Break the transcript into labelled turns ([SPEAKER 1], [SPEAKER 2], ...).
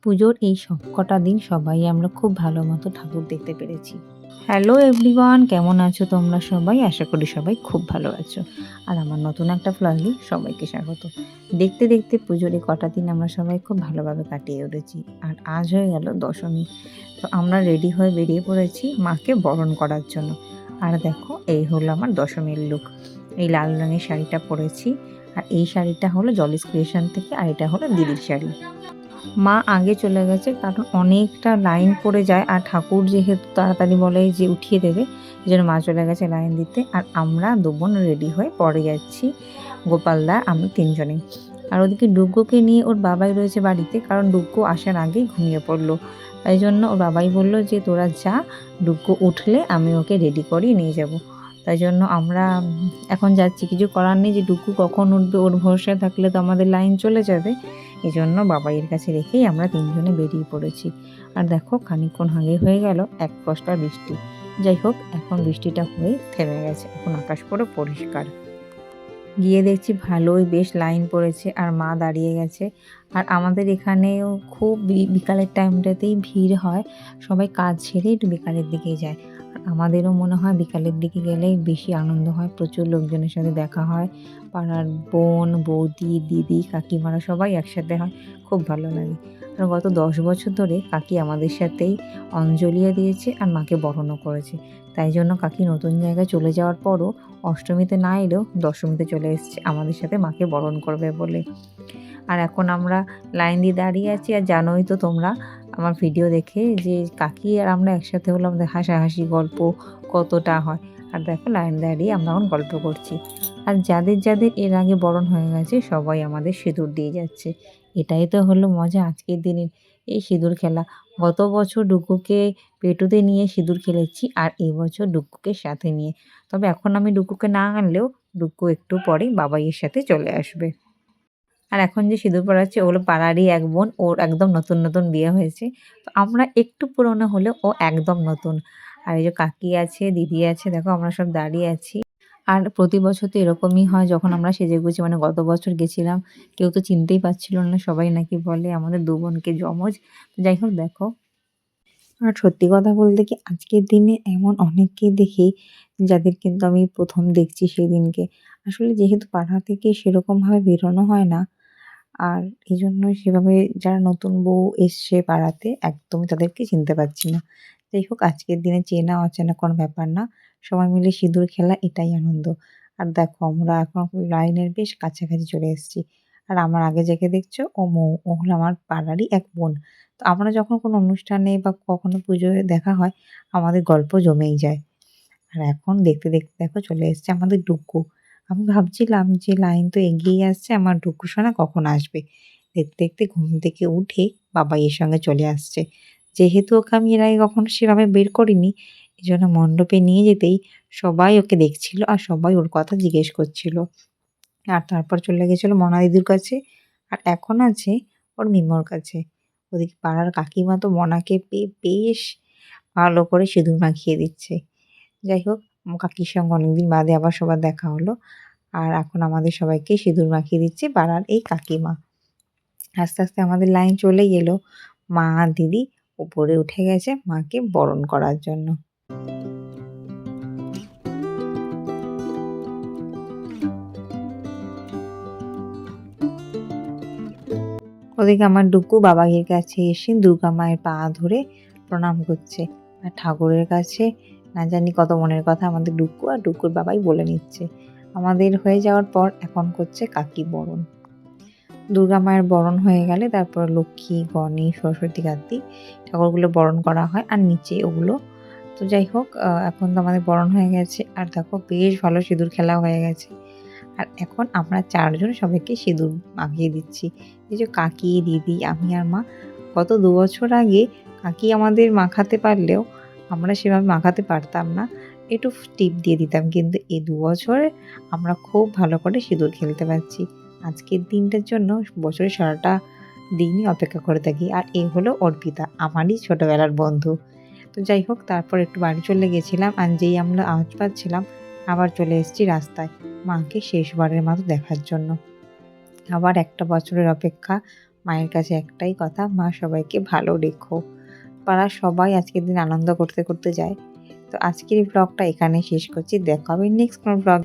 [SPEAKER 1] পুজোর এই সবকটা দিন সবাই আমরা খুব ভালো মতো ঠাকুর দেখতে পেরেছি। হ্যালো এভরিওয়ান, কেমন আছো তোমরা সবাই? আশা করি সবাই খুব ভালো আছো। আর আমার নতুন একটা ব্লগে সবাইকে স্বাগত। দেখতে দেখতে পুজোর এই কটা দিন আমরা সবাই খুব ভালোভাবে কাটিয়ে উঠেছি। আর আজ হয়ে গেল দশমী। তো আমরা রেডি হয়ে বেরিয়ে পড়েছি মাকে বরণ করার জন্য। আর দেখো, এই হলো আমার দশমীর লুক। এই লাল রঙের শাড়িটা পরেছি। আর এই শাড়িটা হলো জলিস ক্রিয়েশন থেকে, আর এটা হলো দিদির শাড়ি। মা আগে চলে গেছে কারণ অনেকটা লাইন পড়ে যায়, আর ঠাকুর যেহেতু তাড়াতাড়ি বলে যে উঠিয়ে দেবে, এই জন্য মা চলে গেছে লাইন দিতে। আর আমরা দু বোন রেডি হয়ে পরে যাচ্ছি, গোপালদা আমরা তিনজনেই। আর ওদিকে ডুগ্গুকে নিয়ে ওর বাবাই রয়েছে বাড়িতে, কারণ ডুগ্গু আসার আগেই ঘুমিয়ে পড়লো। তাই জন্য ওর বাবাই বলল যে তোরা যা, ডুগ্গু উঠলে আমি ওকে রেডি করিয়ে নিয়ে যাব। তাই জন্য আমরা এখন যাচ্ছি, কিছু করার নেই, যে ডুগ্গু কখন উঠবে ওর ভরসা থাকলে তো আমাদের লাইন চলে যাবে। এই জন্য বাবাইয়ের কাছে রেখেই আমরা তিনজনে বেরিয়ে পড়েছি। আর দেখো, খানিকক্ষণ আগে হয়ে গেল এক পশলা বৃষ্টি। যাই হোক, এখন বৃষ্টিটা হয়ে থেমে গেছে, এখন আকাশ পুরো পরিষ্কার। গিয়ে দেখছি ভালোই বেশ লাইন পড়েছে, আর মা দাঁড়িয়ে গেছে। আর আমাদের এখানেও খুব বিকালের টাইমটাতেই ভিড় হয়, সবাই কাজ ছেড়ে একটু বিকালের দিকেই যায়। আর আমাদেরও মনে হয় বিকালের দিকে গেলেই বেশি আনন্দ হয়, প্রচুর লোকজনের সাথে দেখা হয়, পাড়ার বোন বৌদি দিদি কাকিমারা সবাই একসাথে হয়, খুব ভালো লাগে। আর গত 10 বছর ধরে কাকি আমাদের সাথেই অঞ্জলিও দিয়েছে আর মাকে বরণও করেছে। তাই জন্য কাকি নতুন জায়গায় চলে যাওয়ার পরও অষ্টমীতে না এলেও দশমীতে চলে এসেছে আমাদের সাথে মাকে বরণ করবে বলে। আর এখন আমরা লাইন দিয়ে দাঁড়িয়ে আছি। আর জানোই তো তোমরা আমার ভিডিও দেখে যে কাকি আর আমরা একসাথে হলে আমাদের হাসাহাসি গল্প কতটা হয়। আর দেখো, লাইন দাঁড়িয়ে আমরা এখন গল্প করছি। আর যাদের যাদের এর আগে বরণ হয়ে গেছে সবাই আমাদের সিঁদুর দিয়ে যাচ্ছে। এটাই তো হলো মজা আজকের দিনের, এই সিঁদুর খেলা। গত বছর ডুকুকে পেটুতে নিয়ে সিঁদুর খেলেছি, আর এবছর ডুকুকে সাথে নিয়ে। তবে এখন আমি ডুকুকে না আনলেও ডুকু একটু পরেই বাবাইয়ের সাথে চলে আসবে। আর এখন যে সিঁদুর পরাচ্ছে ওগুলো পাড়ারই এক বোন, ওর একদম নতুন নতুন বিয়ে হয়েছে। তো আমরা একটু পুরনো হলেও ও একদম নতুন। আর এই যে কাকি আছে, দিদি আছে, দেখো আমরা সব দাঁড়িয়ে আছি। আর প্রতি বছর তো এরকমই হয়, যখন আমরা সেজেগুজে, মানে গত বছর গেছিলাম, কেউ তো চিনতেই পারছিল না, সবাই নাকি বলে আমাদের দু বোনকে যমজ। তো যাই হোক দেখো, আর সত্যি কথা বলতে কি, আজকের দিনে এমন অনেককেই দেখি যাদের কিন্তু আমি প্রথম দেখছি সেদিনকে। আসলে যেহেতু পাড়া থেকে সেরকমভাবে বেরোনো হয় না, আর এই জন্যই সেভাবে যারা নতুন বউ এসছে পাড়াতে একদমই তাদেরকে চিনতে পারছি না। যাই হোক, আজকের দিনে চেনা অচেনা কোনো ব্যাপার না, সবাই মিলে সিঁদুর খেলা এটাই আনন্দ। আর দেখো, আমরা এখন লাইনের বেশ কাছাকাছি চলে এসেছি। আর আমার আগে যাকে দেখছো ও মৌ, ও হলো আমার পাড়ারই এক বোন। তো আমরা যখন কোনো অনুষ্ঠানে বা কখনো পুজোয় দেখা হয়, আমাদের গল্প জমেই যায়। আর এখন দেখতে দেখতে দেখো চলে এসেছে আমাদের ডুগু। আমি ভাবছিলাম যে লাইন তো এগিয়েই আসছে, আমার ডুগু সোনা কখন আসবে। দেখতে দেখতে ঘুম থেকে উঠে বাবাইয়ের সঙ্গে চলে আসছে। যেহেতু ওকে আমি এর আগে কখনো সেভাবে বের করিনি, এই জন্য মণ্ডপে নিয়ে যেতেই সবাই ওকে দেখছিল আর সবাই ওর কথা জিজ্ঞেস করছিল। আর তারপর চলে গেছিল মনা দিদির কাছে, আর এখন আছে ওর মিমোর কাছে। ওদিকে পাড়ার কাকিমা তো মনাকে পেয়ে বেশ ভালো করে সিঁদুর মাখিয়ে দিচ্ছে। যাই হোক, কাকির সঙ্গে অনেকদিন বাদে আবার সবার দেখা হলো। আর এখন আমাদের সবাইকে সিঁদুর মাখিয়ে দিচ্ছে পাড়ার এই কাকিমা। আস্তে আস্তে আমাদের লাইন চলেই এলো। মা আর দিদি উপরে উঠে গেছে মাকে বরণ করার জন্য। ওদিকে আমার ডুকু বাবাইয়ের কাছে এসে দুর্গা মায়ের পা ধরে প্রণাম করছে। আর ঠাকুরের কাছে না জানি কত মনের কথা আমাদের ডুকু আর ডুকুর বাবাই বলে নিচ্ছে। আমাদের হয়ে যাওয়ার পর এখন করছে কাকি বরণ। দুর্গা মায়ের বরণ হয়ে গেলে তারপর লক্ষ্মী, গণেশ, সরস্বতী, কার্তিক ঠাকুরগুলো বরণ করা হয়, আর নিচে ওগুলো। তো যাই হোক, এখন তো আমাদের বরণ হয়ে গেছে। আর দেখো, বেশ ভালো সিঁদুর খেলা হয়ে গেছে। আর এখন আমরা চারজন সবাইকে সিঁদুর মাখিয়ে দিচ্ছি। এই যে কাকি, দিদি, আমি আর মা। গত 2 বছর আগে কাকি আমাদের মাখাতে পারলেও আমরা সেভাবে মাখাতে পারতাম না, একটু টিপ দিয়ে দিতাম। কিন্তু এই 2 বছরে আমরা খুব ভালো করে সিঁদুর খেলতে পারছি। আজকের দিনটার জন্য বছরের সারাটা দিনই অপেক্ষা করে থাকি। আর এ হলো অর্পিতা, আমারই ছোটোবেলার বন্ধু। তো যাই হোক, তারপর একটু বাড়ি চলে গেছিলাম, আর যেই আমরা আওয়াজ পাচ্ছিলাম আবার চলে এসেছি রাস্তায় মাকে শেষবারের মতো দেখার জন্য। আবার একটা বছরের অপেক্ষা, মায়ের কাছে একটাই কথা, মা সবাইকে ভালো রেখো। পাড়ার সবাই আজকের দিন আনন্দ করতে করতে যায়। তো আজকের এই ব্লগটা এখানেই শেষ করছি। দেখা হবে নেক্সট কোনো ব্লগ।